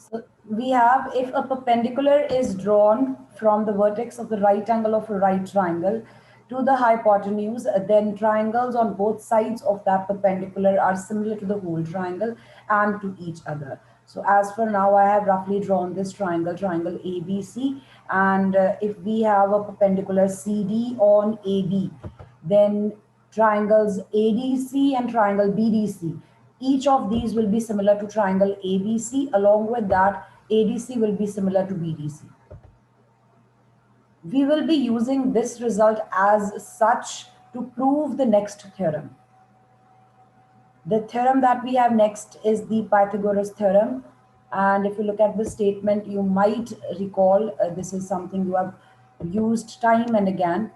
So we have, if a perpendicular is drawn from the vertex of the right angle of a right triangle to the hypotenuse, then triangles on both sides of that perpendicular are similar to the whole triangle and to each other. So as for now, I have roughly drawn this triangle, triangle ABC. And if we have a perpendicular CD on AB, then triangles ADC and triangle BDC, each of these will be similar to triangle ABC. Along with that, ADC will be similar to BDC. We will be using this result as such to prove the next theorem. The theorem that we have next is the Pythagoras theorem. And if you look at the statement, you might recall this is something you have used time and again.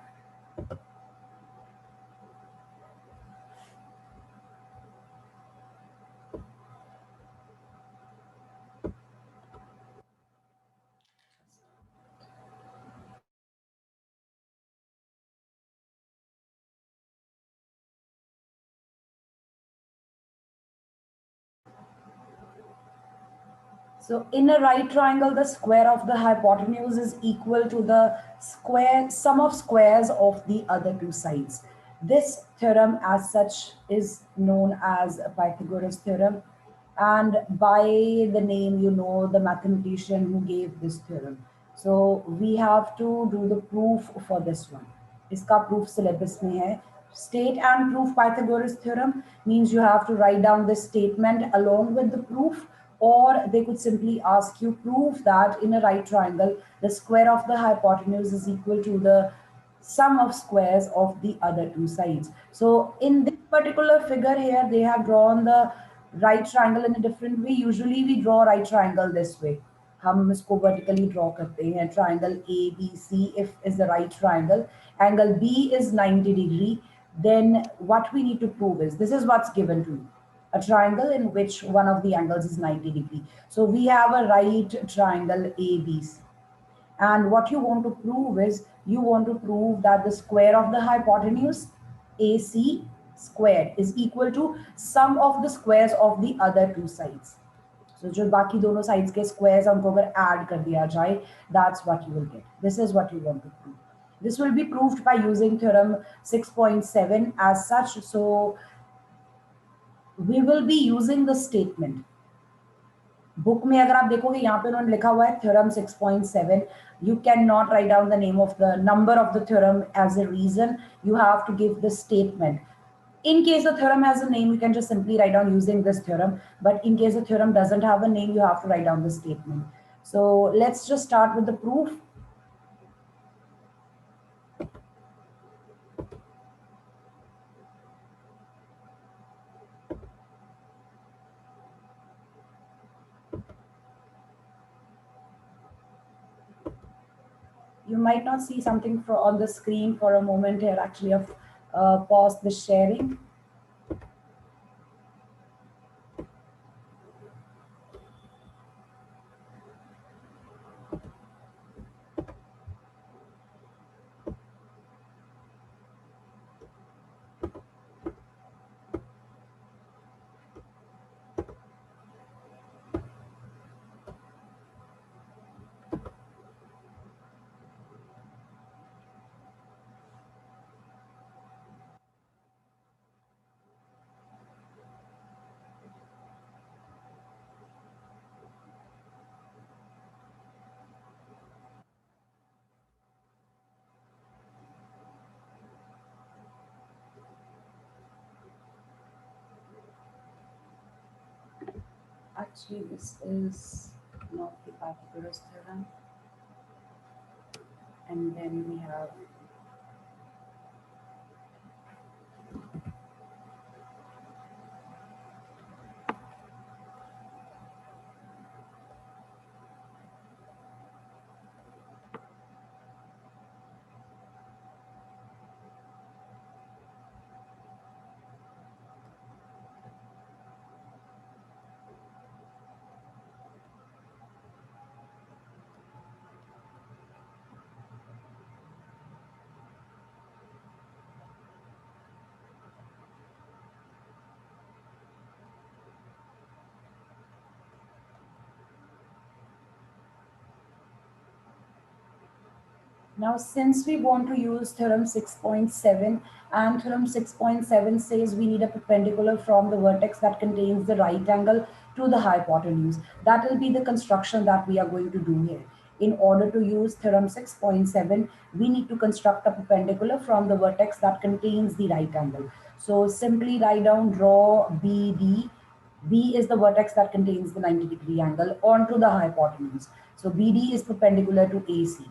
So in a right triangle, the square of the hypotenuse is equal to the square sum of squares of the other two sides. This theorem as such is known as a Pythagoras theorem. And by the name, you know the mathematician who gave this theorem. So we have to do the proof for this one. इसका proof syllabus में है. State and proof Pythagoras theorem means you have to write down this statement along with the proof, or they could simply ask you prove that in a right triangle the square of the hypotenuse is equal to the sum of squares of the other two sides. So in this particular figure here, they have drawn the right triangle in a different way. Usually we draw right triangle this way. हम इसको vertically draw करते हैं. Triangle ABC if is the right triangle, angle B is 90 degree. Then what we need to prove is, this is what's given to you, a triangle in which one of the angles is 90 degree. So we have a right triangle ABC. And what you want to prove is, you want to prove that the square of the hypotenuse AC squared is equal to sum of the squares of the other two sides. So जो बाकी दोनों sides के squares हैं उनको अगर add कर दिया जाए, that's what you will get. This is what you want to prove. This will be proved by using theorem 6.7 as such. So we will be using the statement. Book में अगर आप देखोगे यहाँ पे उन्होंने लिखा हुआ है theorem 6.7. You can not write down the name of the number of the theorem as a reason. You have to give the statement. In case the theorem has a name, you can just simply write down using this theorem. But in case the theorem doesn't have a name, you have to write down the statement. So let's just start with the proof. You might not see something on the screen for a moment here. Actually, I've paused the sharing. Actually, this is not the Pythagoras theorem. And then we have Now, since we want to use theorem 6.7, and theorem 6.7 says we need a perpendicular from the vertex that contains the right angle to the hypotenuse. That will be the construction that we are going to do here. In order to use theorem 6.7, we need to construct a perpendicular from the vertex that contains the right angle. So simply write down, draw BD. B is the vertex that contains the 90-degree angle onto the hypotenuse. So BD is perpendicular to AC.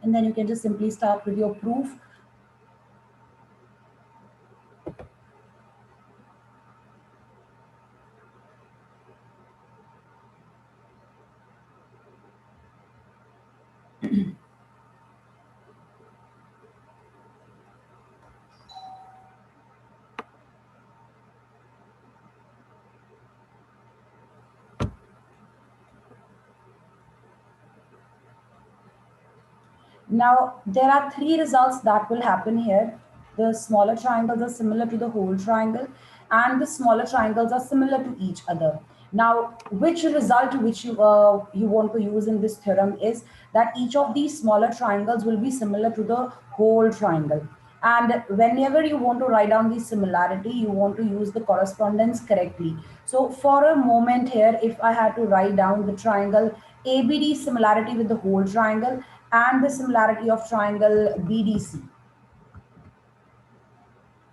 And then you can just simply start with your proof. Now, there are three results that will happen here. The smaller triangles are similar to the whole triangle, and the smaller triangles are similar to each other. Now, which result which you want to use in this theorem is that each of these smaller triangles will be similar to the whole triangle. And whenever you want to write down the similarity, you want to use the correspondence correctly. So for a moment here, if I had to write down the triangle ABD similarity with the whole triangle and the similarity of triangle BDC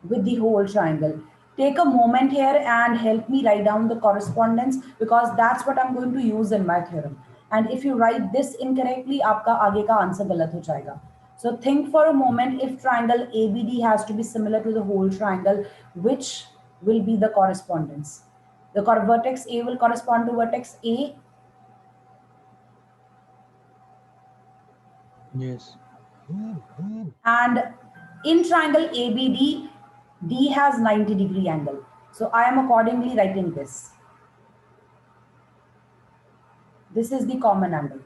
with the whole triangle. Take a moment here and help me write down the correspondence, because that's what I'm going to use in my theorem. And if you write this incorrectly, आपका आगे का answer गलत हो जाएगा. So think for a moment, if triangle ABD has to be similar to the whole triangle, which will be the correspondence? The vertex A will correspond to vertex A. Yes. And in triangle ABD, D has 90-degree angle. So I am accordingly writing this. This is the common angle.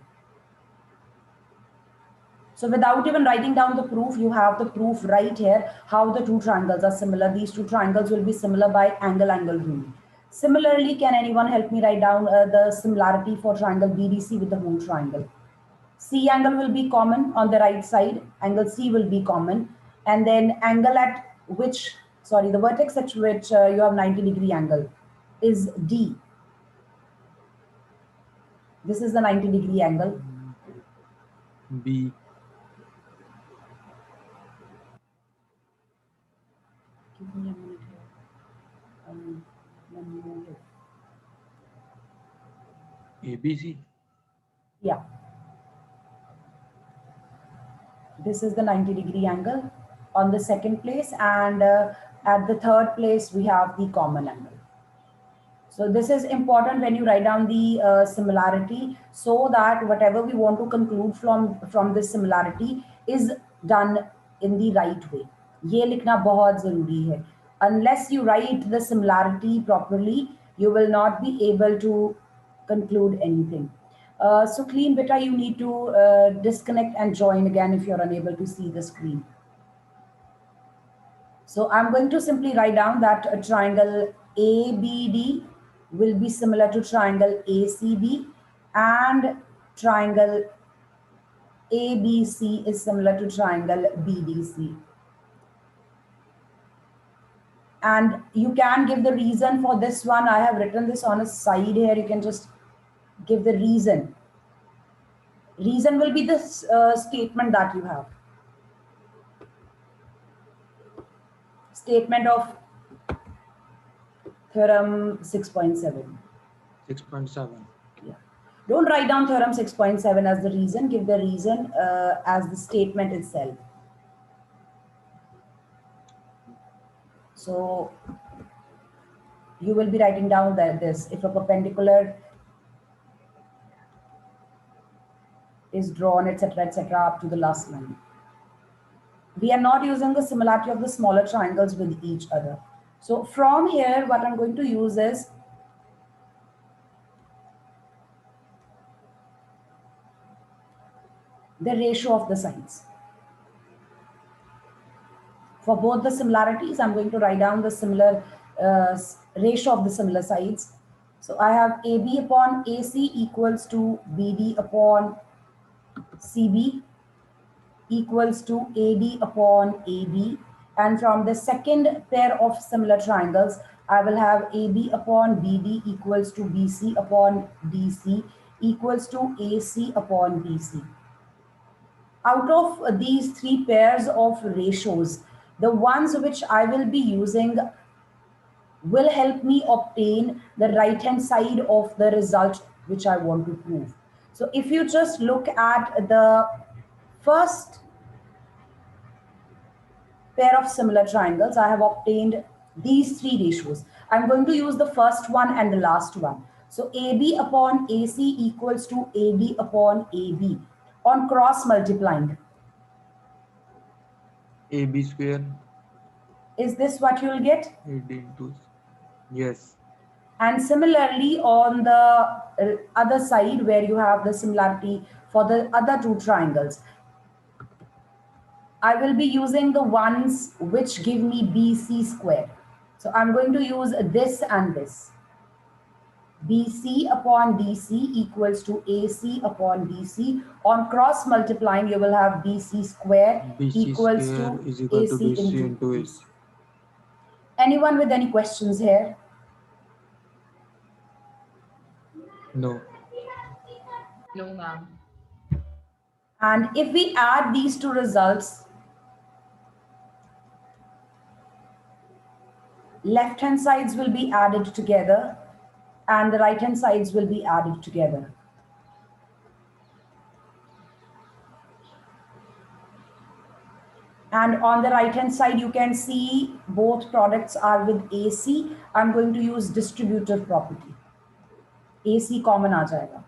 So without even writing down the proof, you have the proof right here how the two triangles are similar. These two triangles will be similar by angle-angle rule. Similarly, can anyone help me write down the similarity for triangle BDC with the whole triangle? C angle will be common on the right side, angle C will be common, and then angle at which, sorry, the vertex at which you have 90-degree angle is D. This is the 90-degree angle. B. Give me a minute here. Let me move it. ABC. Yeah, this is the 90-degree angle on the second place, and at the third place we have the common angle. So this is important when you write down the similarity, so that whatever we want to conclude from this similarity is done in the right way. ये लिखना बहुत जरूरी है. Unless you write the similarity properly, you will not be able to conclude anything. So clean beta, you need to disconnect and join again if you're unable to see the screen. So I'm going to simply write down that a triangle ABD will be similar to triangle ACB, and triangle ABC is similar to triangle BDC. And you can give the reason for this one. I have written this on a side here. You can just give the reason. Reason will be the statement that you have. Statement of theorem 6.7. 6.7. Yeah. Don't write down theorem 6.7 as the reason. Give the reason as the statement itself. So you will be writing down that this, if a perpendicular is drawn, etc., up to the last line. We are not using the similarity of the smaller triangles with each other. So from here, what I'm going to use is the ratio of the sides. For both the similarities, I'm going to write down the similar ratio of the similar sides. So I have AB upon AC equals to BD upon CB equals to AD upon AB. And from the second pair of similar triangles, I will have AB upon BD equals to BC upon DC equals to AC upon BC. Out of these three pairs of ratios, the ones which I will be using will help me obtain the right hand side of the result which I want to prove. So if you just look at the first pair of similar triangles, I have obtained these three ratios. I'm going to use the first one and the last one. So AB upon AC equals to AD upon AB on cross multiplying. AB square. Is this what you'll get? AD into. Yes. And similarly, on the other side, where you have the similarity for the other two triangles, I will be using the ones which give me BC square. So I'm going to use this and this. BC upon DC equals to AC upon BC. On cross multiplying, you will have BC square BC equals square to is equal to AC BC into into AC. AC. Anyone with any questions here? No. No, ma'am. And if we add these two results, left hand sides will be added together and the right hand sides will be added together. And on the right hand side, you can see both products are with AC. I'm going to use distributive property. AC common aa jayega.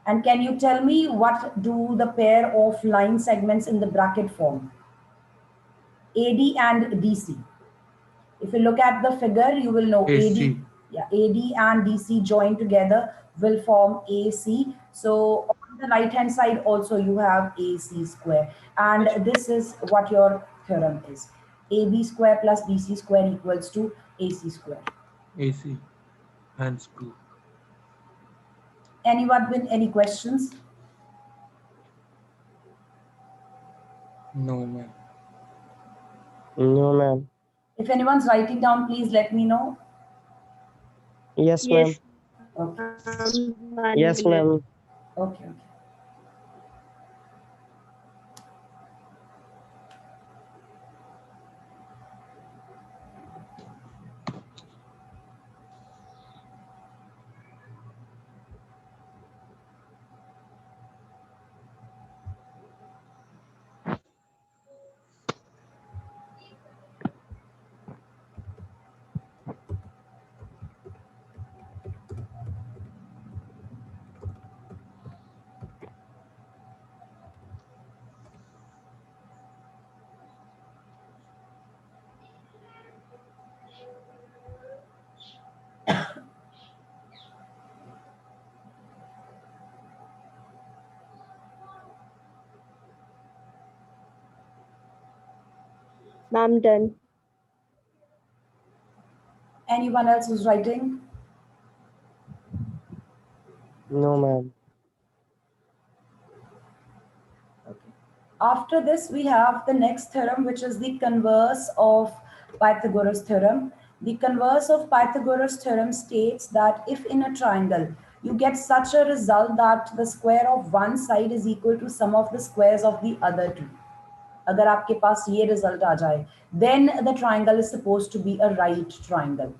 And can you tell me what do the pair of line segments in the bracket form? AD and DC. If you look at the figure, you will know AC. AD and DC joined together will form AC. So on the right hand side also you have AC square. And this is what your theorem is. AB square plus BC square equals to AC square. AC. Hence true. Anyone with any questions? No, ma'am. No, ma'am. If anyone's writing down, please let me know. Yes, ma'am. Okay. Yes, ma'am. Okay. Ma'am, done. Anyone else who's writing? No, ma'am. Okay. After this, we have the next theorem, which is the converse of Pythagoras theorem. The converse of Pythagoras theorem states that if in a triangle, you get such a result that the square of one side is equal to sum of the squares of the other two. अगर आपके पास ये result आ जाए, then the triangle is supposed to be a right triangle.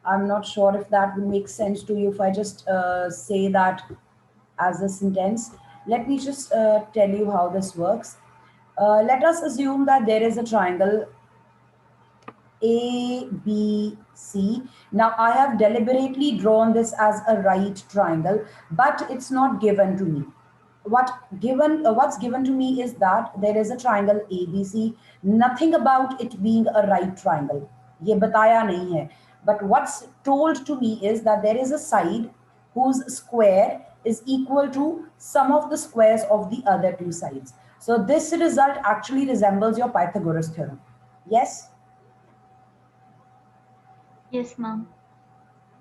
I'm not sure if that will make sense to you if I just say that as a sentence. Let me just tell you how this works. Let us assume that there is a triangle ABC. Now I have deliberately drawn this as a right triangle, but it's not given to me. What's given to me is that there is a triangle ABC. Nothing about it being a right triangle. ये बताया नहीं है. But what's told to me is that there is a side whose square is equal to sum of the squares of the other two sides. So this result actually resembles your Pythagoras theorem. Yes? Yes, ma'am.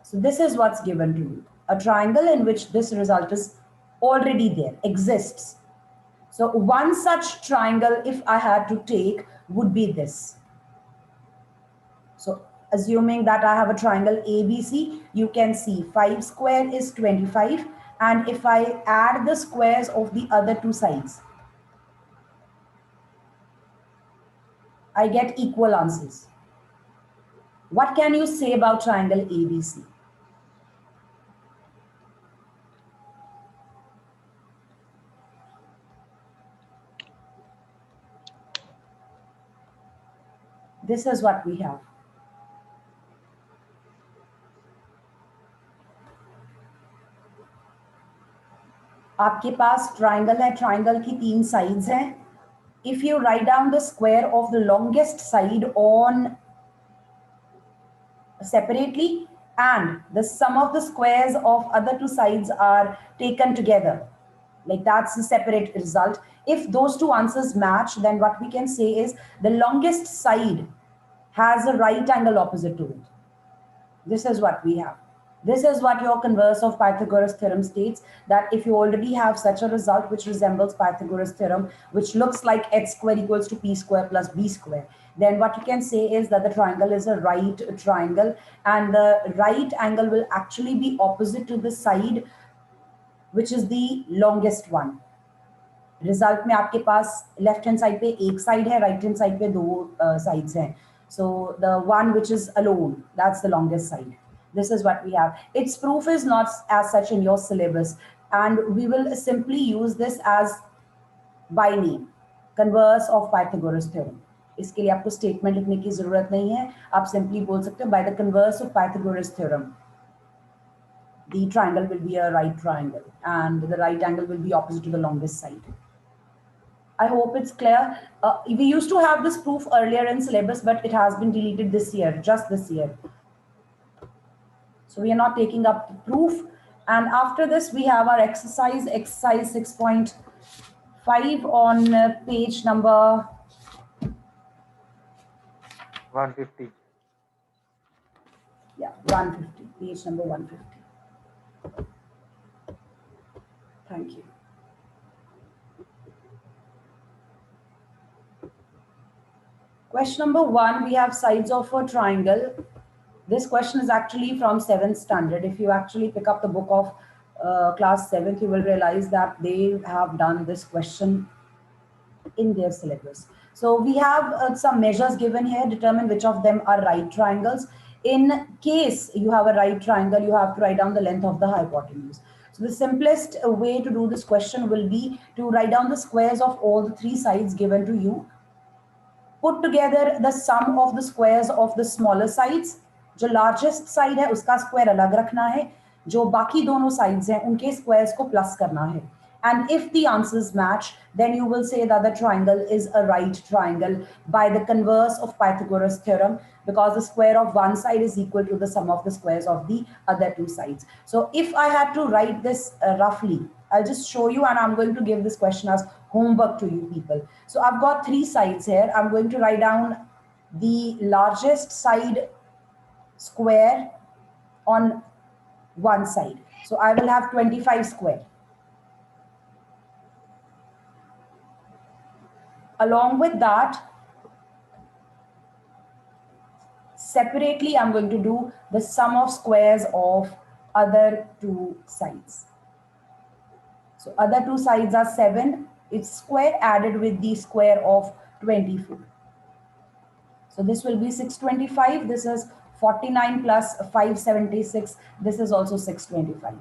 So this is what's given to you. A triangle in which this result is already there, exists. So one such triangle, if I had to take, would be this. So assuming that I have a triangle ABC, you can see 5 square is 25. And if I add the squares of the other two sides, I get equal answers. What can you say about triangle ABC? This is what we have. आपके पास triangle है, triangle की 3 sides हैं. If you write down the square of the longest side on separately and the sum of the squares of other two sides are taken together, like that's the separate result. If those two answers match, then what we can say is the longest side has a right angle opposite to it. This is what we have. This is what your converse of Pythagoras theorem states, that if you already have such a result which resembles Pythagoras theorem, which looks like x square equals to p square plus b square, then what you can say is that the triangle is a right triangle, and the right angle will actually be opposite to the side which is the longest one. Result में आपके पास left hand side पे एक side है, right hand side पे 2 sides हैं. So the one which is alone, that's the longest side. This is what we have. Its proof is not as such in your syllabus, and we will simply use this as by name, converse of Pythagoras theorem. इसके लिए आपको statement लिखने की जरूरत नहीं है, आप simply बोल सकते हो by the converse of Pythagoras theorem the triangle will be a right triangle and the right angle will be opposite to the longest side. I hope it's clear. We used to have this proof earlier in syllabus, but it has been deleted this year, just this year. So we are not taking up the proof. And after this, we have our exercise 6.5 on page number 150. Yeah, 150, page number 150. Thank you. Question number 1, we have sides of a triangle. This question is actually from 7th standard. If you actually pick up the book of class 7th, you will realize that they have done this question in their syllabus. So we have some measures given here, determine which of them are right triangles. In case you have a right triangle, you have to write down the length of the hypotenuse. So the simplest way to do this question will be to write down the squares of all the 3 sides given to you. Put together the sum of the squares of the smaller sides. जो largest side है उसका square अलग रखना है, जो बाकी दोनों sides हैं उनके squares को plus करना है. And if the answers match, then you will say that the triangle is a right triangle by the converse of Pythagoras theorem, because the square of one side is equal to the sum of the squares of the other 2 sides. So if I had to write this roughly, I'll just show you, and I'm going to give this question as homework to you people. So I've got 3 sides here. I'm going to write down the largest side square on one side. So I will have 25 square. Along with that, separately, I'm going to do the sum of squares of other 2 sides. So other 2 sides are 7. It's square added with the square of 24. So this will be 625. This is 49 plus 576. This is also 625.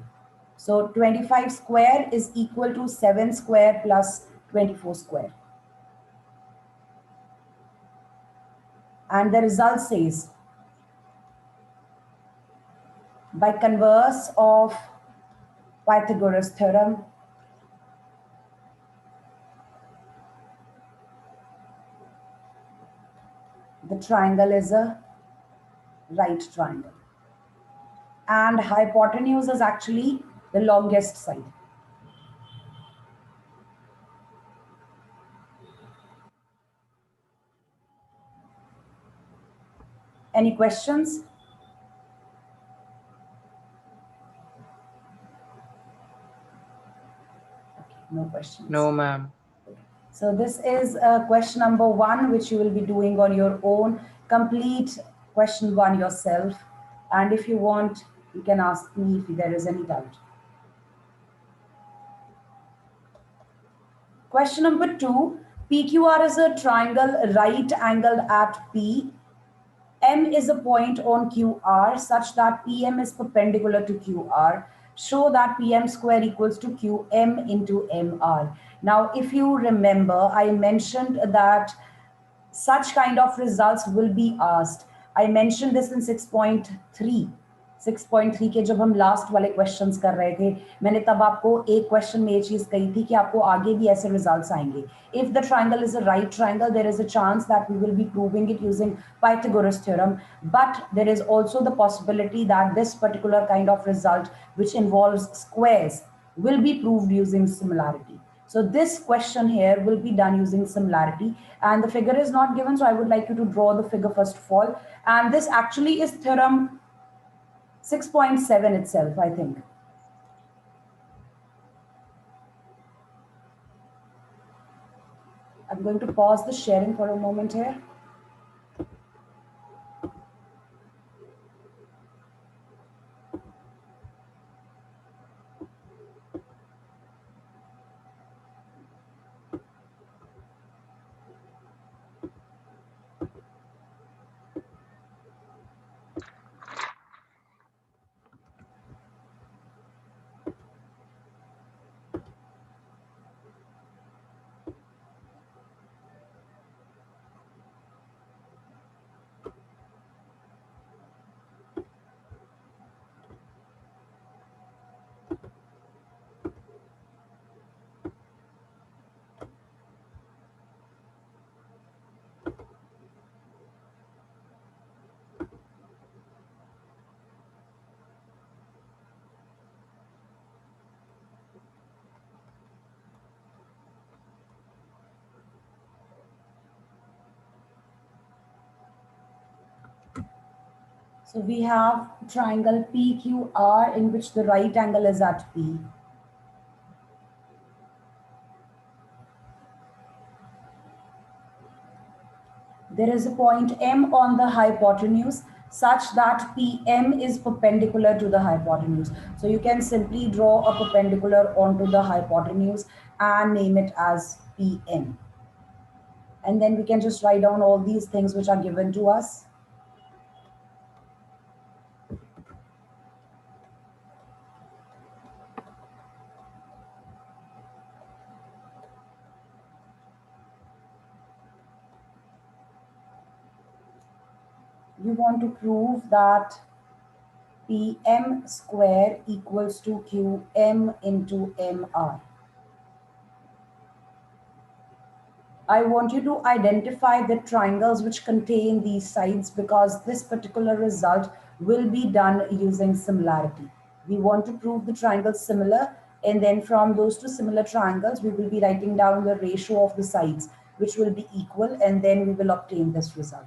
So 25 square is equal to 7 square plus 24 square. And the result says, by converse of Pythagoras theorem, the triangle is a right triangle. And hypotenuse is actually the longest side. Any questions? No questions. No, ma'am. So this is question number 1, which you will be doing on your own. Complete question 1 yourself. And if you want, you can ask me if there is any doubt. Question number 2, PQR is a triangle right angled at P. M is a point on QR such that PM is perpendicular to QR. Show that PM square equals to QM into MR. Now, if you remember, I mentioned that such kind of results will be asked. I mentioned this in 6.3 के जब हम last वाले questions कर रहे थे, मैंने तब आपको एक क्वेश्चन में ये चीज कही थी कि आपको आगे भी ऐसे रिजल्ट्स आएंगे. If the triangle is a right triangle, there is a chance that we will be proving it using Pythagoras theorem, but there is also the possibility that this particular kind of result, which involves squares, will be proved using similarity. So this question here will be done using similarity, and the figure is not given, so I would like you to draw the figure first of all. And this actually is theorem 6.7 itself, I think. I'm going to pause the sharing for a moment here. So we have triangle PQR in which the right angle is at P. There is a point M on the hypotenuse such that PM is perpendicular to the hypotenuse. So you can simply draw a perpendicular onto the hypotenuse and name it as PM. And then we can just write down all these things which are given to us. You want to prove that PM square equals to QM into MR. I want you to identify the triangles which contain these sides because this particular result will be done using similarity. We want to prove the triangles similar, and then from those two similar triangles, we will be writing down the ratio of the sides, which will be equal, and then we will obtain this result.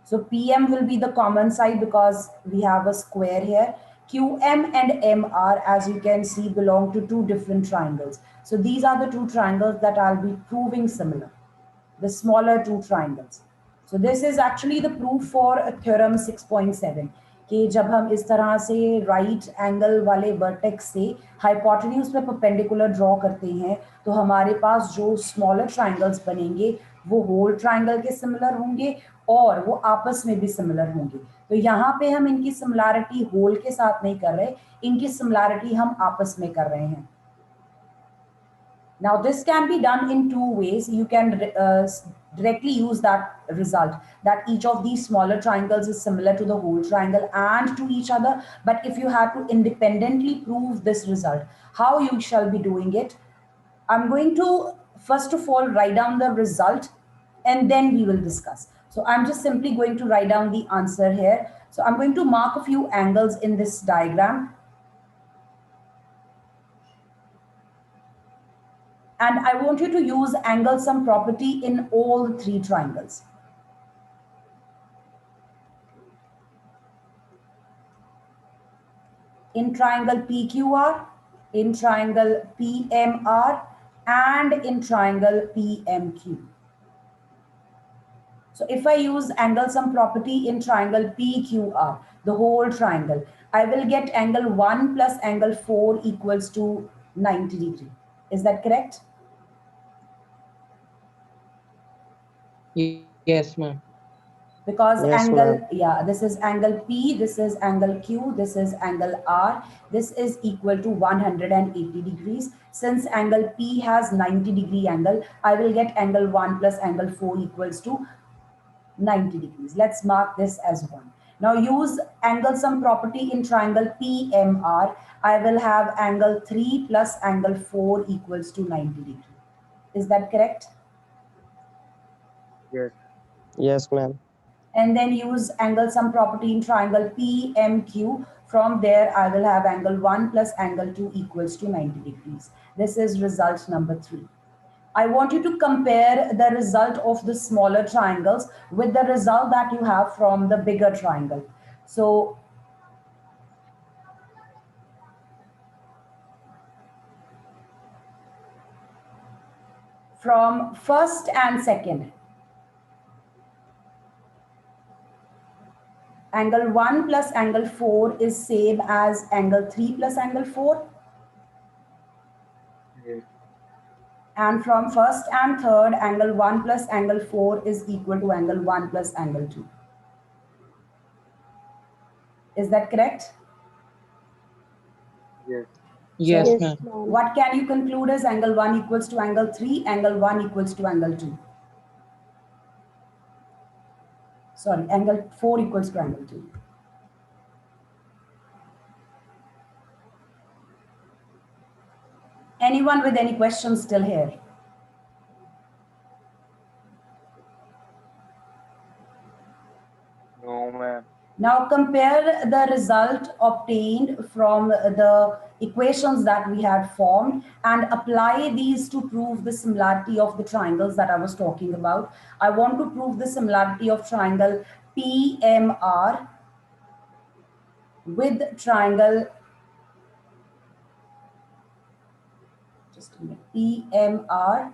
So PM will be the common side because we have a square here. QM and MR, as you can see, belong to two different triangles. So these are the two triangles that I'll be proving similar, the smaller two triangles. So this is actually the proof for theorem 6.7 कि जब हम इस तरह से right angle वाले vertex से hypotenuse पे perpendicular draw करते हैं तो हमारे पास जो smaller triangles बनेंगे वो whole triangle के similar होंगे और वो आपस में भी similar होंगे. तो यहाँ पे हम इनकी similarity whole के साथ नहीं कर रहे, इनकी similarity हम आपस में कर रहे हैं. Now this can be done in two ways. You can directly use that result that each of these smaller triangles is similar to the whole triangle and to each other. But if you have to independently prove this result, how you shall be doing it? I'm going to first of all write down the result and then we will discuss. So I'm just simply going to write down the answer here. So I'm going to mark a few angles in this diagram. And I want you to use angle sum property in all three triangles. in triangle PQR, in triangle PMR, and in triangle PMQ. So if I use angle sum property in triangle PQR, the whole triangle, I will get angle 1 plus angle 4 equals to 90 degree. Is that correct? Yes, ma'am. Because Yes, angle, ma'am. yeah, this is angle P, this is angle Q, this is angle R, this is equal to 180 degrees. Since angle P has 90-degree angle, I will get angle 1 plus angle 4 equals to 90 degrees. Let's mark this as 1. Now use angle sum property in triangle PMR. I will have angle 3 plus angle 4 equals to 90 degree. Is that correct? Yes. Yes, ma'am. And then use angle sum property in triangle PMQ. From there, I will have angle 1 plus angle 2 equals to 90 degrees. This is result number 3. I want you to compare the result of the smaller triangles with the result that you have from the bigger triangle. So from first and second, angle 1 plus angle 4 is same as angle 3 plus angle 4. Yes. And from first and third, angle 1 plus angle 4 is equal to angle 1 plus angle 2. Is that correct? Yes. Yes, Yes, So ma'am. ma'am. what can you conclude as angle 1 equals to angle 3, angle 1 equals to angle 2? Sorry, angle 4 equals to angle 2. Anyone with any questions still here? No, ma'am. Now compare the result obtained from the equations that we had formed and apply these to prove the similarity of the triangles that I was talking about. I want to prove the similarity of triangle PMR with triangle, just a minute, PMR.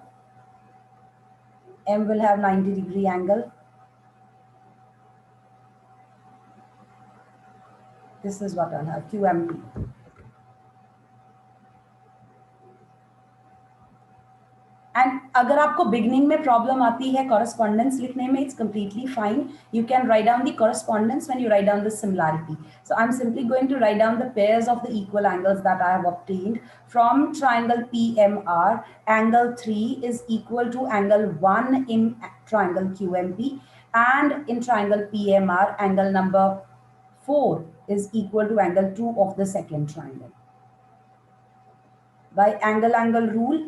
M will have 90-degree angle. This is what I'll have, QMP. And अगर आपको beginning में problem आती है correspondence लिखने में, it's completely fine. You can write down the correspondence when you write down the similarity. So I am simply going to write down the pairs of the equal angles that I have obtained from triangle PMR. Angle 3 is equal to angle 1 in triangle QMP, and in triangle PMR, angle number 4 is equal to angle 2 of the second triangle. By angle rule,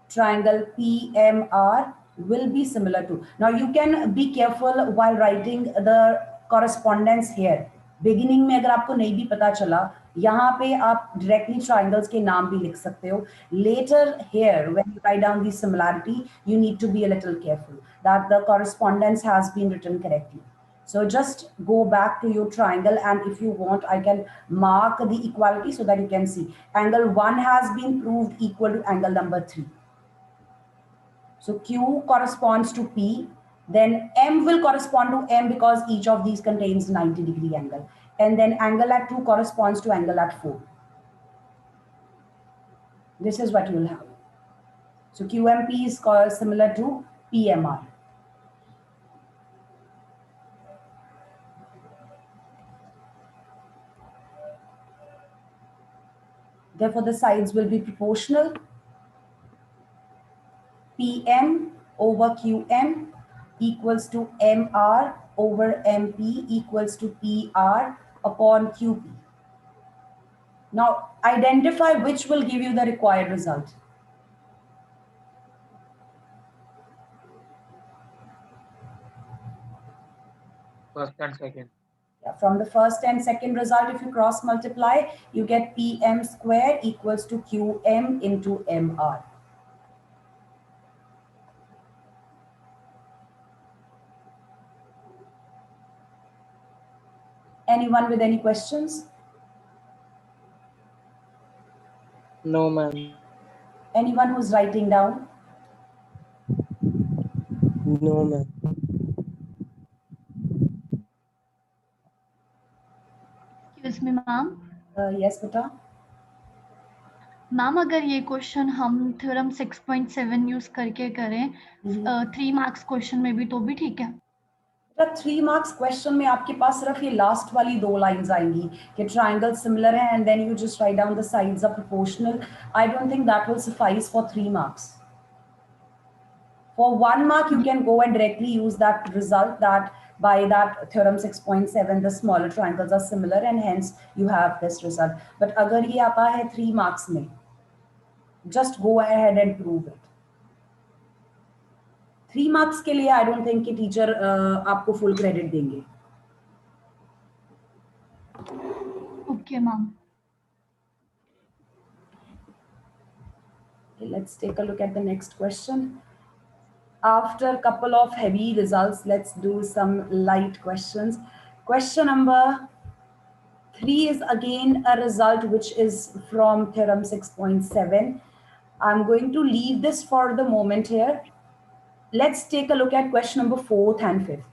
triangle PMR will be similar to. Now you can be careful while writing the correspondence here. Beginning में अगर आपको नहीं भी पता चला, यहाँ पे आप directly triangles के नाम भी लिख सकते हो. Later here, when you write down the similarity, you need to be a little careful that the correspondence has been written correctly. So just go back to your triangle, and if you want, I can mark the equality so that you can see. Angle 1 has been proved equal to angle number 3. So Q corresponds to P, then M will correspond to M because each of these contains 90-degree angle. And then angle at 2 corresponds to angle at 4. This is what you will have. So QMP is similar to PMR. Therefore, the sides will be proportional. PM over QM equals to MR over MP equals to PR upon QP. Now, identify which will give you the required result. First and second. Yeah, from the first and second result, if you cross multiply, you get PM square equals to QM into MR. Anyone with any questions? No, ma'am. Anyone who's writing down? No, ma'am. Excuse me ma'am Yes, beta. Ma'am अगर ये question हम theorem 6.7 use करके करें 3 marks question में भी तो भी ठीक है बेटा 3 मार्क्स क्वेश्चन में आपके पास सिर्फ ये लास्ट वाली 2 लाइंस आएंगी कि ट्राइंगल सिमिलर है and then you just write down the sides are proportional. I don't think that will suffice for 3 marks. For 1 mark, you can go and directly use that result that by that theorem 6.7, the smaller triangles are similar and hence you have this result. But अगर ये आता है 3 marks में, just go ahead and prove it. 3 marks के लिए I don't think कि teacher आपको full credit देंगे. Okay ma'am Okay, let's take a look at the next question. After a couple of heavy results, let's do some light questions. Question number 3 is again a result which is from theorem 6.7. I'm going to leave this for the moment here. Let's take a look at question number 4th and 5th.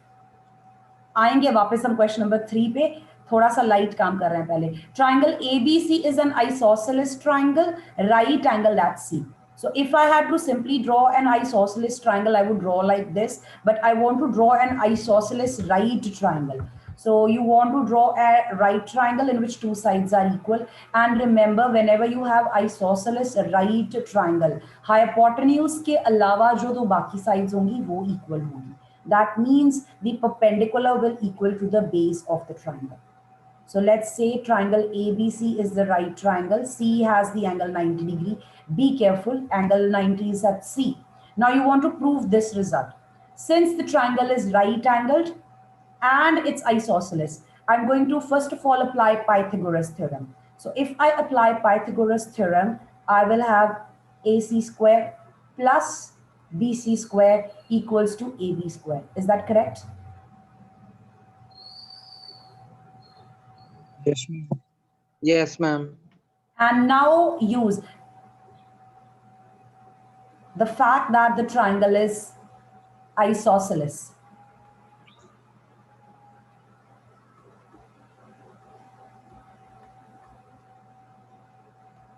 आएंगे वापस हम question number 3 पे. थोड़ा सा light काम कर रहे हैं पहले. Triangle ABC is an isosceles triangle, right angled at C. So if I had to simply draw an isosceles triangle, I would draw like this, but I want to draw an isosceles right triangle. So you want to draw a right triangle in which 2 sides are equal. And remember, whenever you have isosceles right triangle, hypotenuse के अलावा जो दो बाकी sides होंगी वो equal होंगी. That means the perpendicular will equal to the base of the triangle. So let's say triangle ABC is the right triangle. C has the angle 90 degree. Be careful, angle 90 is at C. Now you want to prove this result. Since the triangle is right angled and it's isosceles, I'm going to first of all apply Pythagoras theorem. So if I apply Pythagoras theorem, I will have AC square plus BC square equals to AB square. Is that correct? Yes, ma'am. Yes, ma'am. And now use the fact that the triangle is isosceles.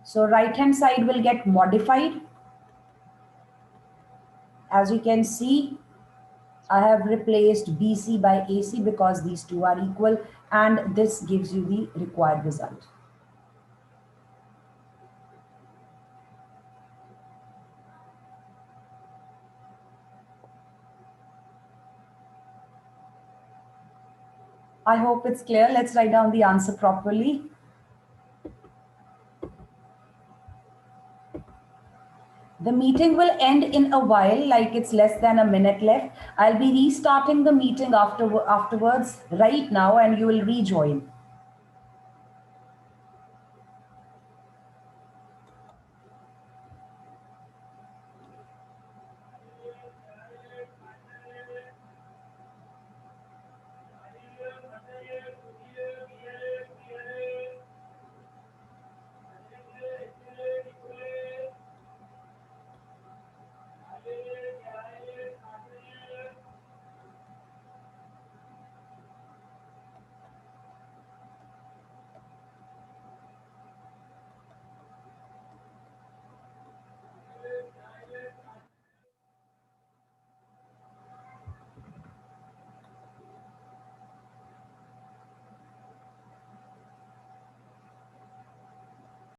So right hand side will get modified. As you can see, I have replaced BC by AC because these two are equal, and this gives you the required result. I hope it's clear. Let's write down the answer properly. The meeting will end in a while, like it's less than a minute left. I'll be restarting the meeting afterwards right now, and you will rejoin.